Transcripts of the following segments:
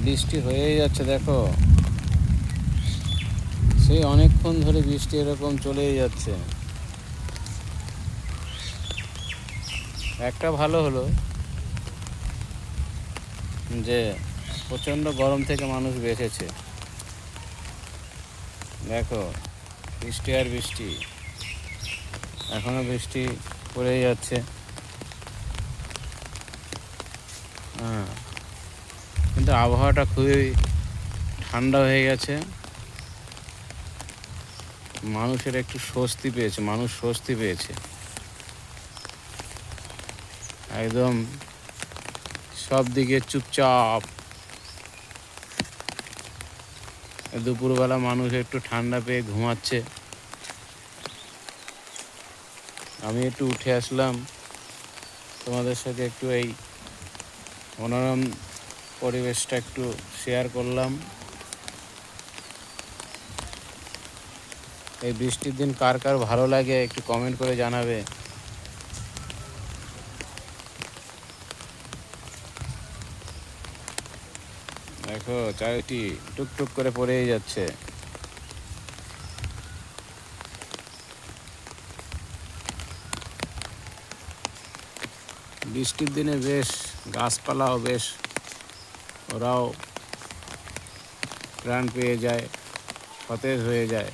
বৃষ্টি হয়েই যাচ্ছে, দেখো সেই অনেকক্ষণ ধরে বৃষ্টি এরকম চলেই যাচ্ছে। একটা ভালো হলো যে প্রচণ্ড গরম থেকে মানুষ বেঁচেছে। দেখো বৃষ্টি আর বৃষ্টি, এখনো বৃষ্টি পড়েই যাচ্ছে। হ্যাঁ, কিন্তু আবহাওয়াটা খুবই ঠান্ডা হয়ে গেছে। মানুষের একটু স্বস্তি পেয়েছে, মানুষ স্বস্তি পেয়েছে। একদম সব দিকে চুপচাপ। দুপুরবেলা মানুষ একটু ঠান্ডা পেয়ে ঘুমাচ্ছে। আমি একটু উঠে আসলাম, তোমাদের সাথে একটু এই মনোরম পরিবেশটা একটু শেয়ার করলাম। এই বৃষ্টির দিন কার কার ভালো লাগে একটু কমেন্ট করে জানাবে। দেখো চারিটি টুকটুক করে পড়েই যাচ্ছে। বৃষ্টির দিনে বেশ গাছপালাও বেশ ওরাও প্রাণ পেয়ে যায়, সতেজ হয়ে যায়।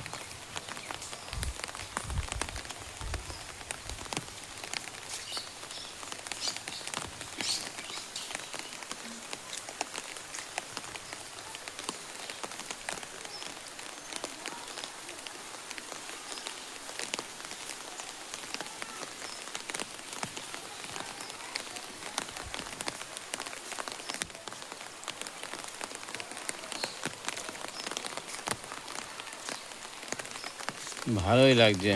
ভালোই লাগছে।